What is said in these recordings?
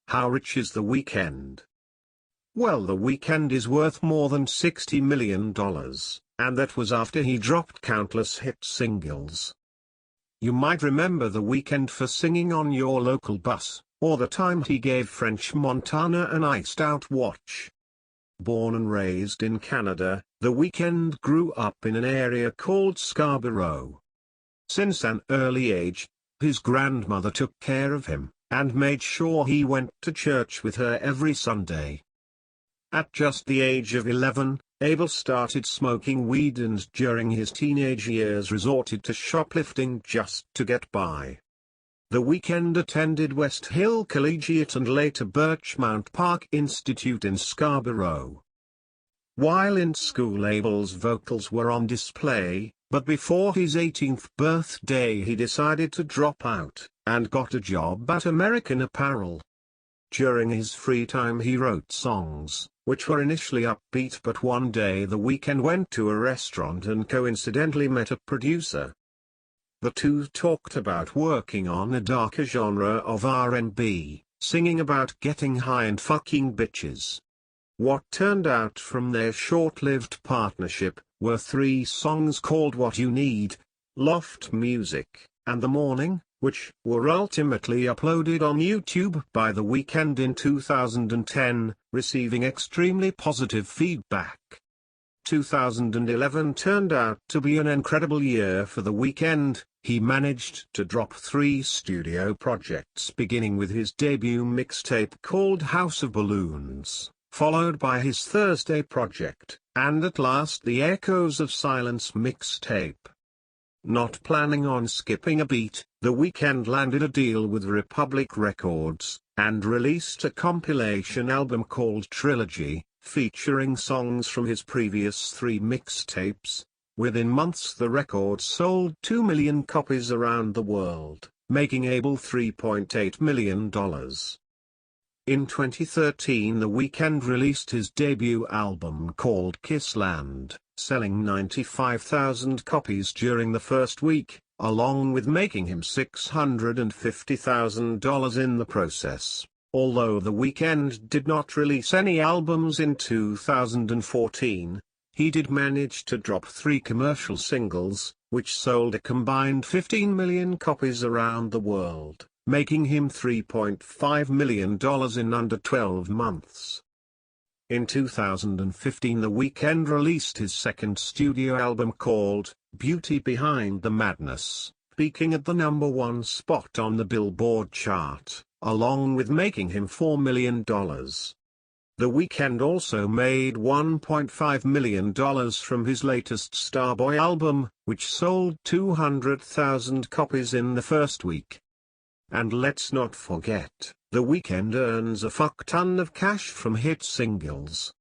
How rich is The Weeknd? Well, The Weeknd is worth more than $60 million, and that was after he dropped countless hit singles. You might remember The Weeknd for singing on your local bus, or the time he gave French Montana an iced-out watch. Born and raised in Canada, The Weeknd grew up in an area called Scarborough. Since an early age, his grandmother took care of him, and made sure he went to church with her every Sunday. At just the age of 11, Abel started smoking weed and during his teenage years resorted to shoplifting just to get by. The Weeknd attended West Hill Collegiate and later Birchmount Park Institute in Scarborough. While in school, Abel's vocals were on display, but before his 18th birthday he decided to drop out, and got a job at American Apparel. During his free time he wrote songs, which were initially upbeat, but one day The Weeknd went to a restaurant and coincidentally met a producer. The two talked about working on a darker genre of R&B, singing about getting high and fucking bitches. What turned out from their short-lived partnership were 3 songs called What You Need, Loft Music, and The Morning, which were ultimately uploaded on YouTube by The Weeknd in 2010, receiving extremely positive feedback. 2011 turned out to be an incredible year for The Weeknd. He managed to drop 3 studio projects, beginning with his debut mixtape called House of Balloons, followed by his Thursday project, and at last the Echoes of Silence mixtape. Not planning on skipping a beat, The Weeknd landed a deal with Republic Records, and released a compilation album called Trilogy, featuring songs from his previous 3 mixtapes. Within months the record sold 2 million copies around the world, making Abel $3.8 million. In 2013 The Weeknd released his debut album called Kissland, selling 95,000 copies during the first week, along with making him $650,000 in the process. Although The Weeknd did not release any albums in 2014, he did manage to drop 3 commercial singles, which sold a combined 15 million copies around the world, making him $3.5 million in under 12 months. In 2015 The Weeknd released his second studio album called Beauty Behind the Madness, peaking at the #1 spot on the Billboard chart, along with making him $4 million. The Weeknd also made $1.5 million from his latest Starboy album, which sold 200,000 copies in the first week. And let's not forget, The Weeknd earns a fuck ton of cash from hit singles.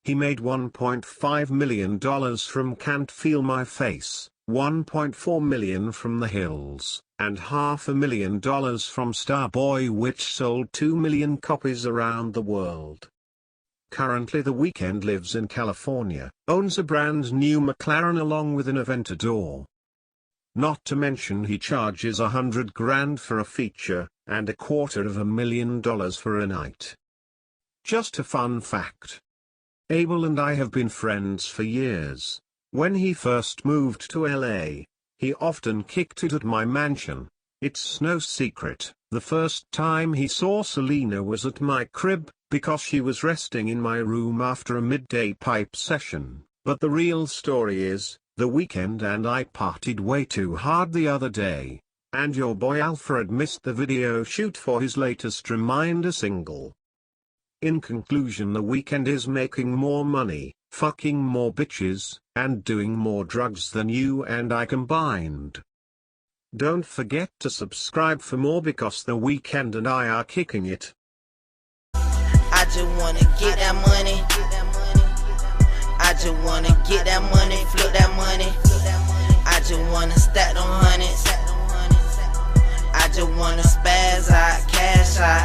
He made $1.5 million from Can't Feel My Face, $1.4 million from The Hills, and $500,000 from Starboy, which sold 2 million copies around the world. Currently The Weeknd lives in California, owns a brand new McLaren along with an Aventador. Not to mention he charges $100,000 for a feature, and $250,000 for a night. Just a fun fact. Abel and I have been friends for years. When he first moved to LA, he often kicked it at my mansion. It's no secret, the first time he saw Selena was at my crib, because she was resting in my room after a midday pipe session. But the real story is, The Weeknd and I partied way too hard the other day, and your boy Alfred missed the video shoot for his latest Reminder single. In conclusion, The Weeknd is making more money, fucking more bitches, and doing more drugs than you and I combined. Don't forget to subscribe for more, because The Weeknd and I are kicking it. I just wanna get that money. I just wanna get that money, flip that money. I just wanna stack them hundreds. I just wanna spaz out, cash out.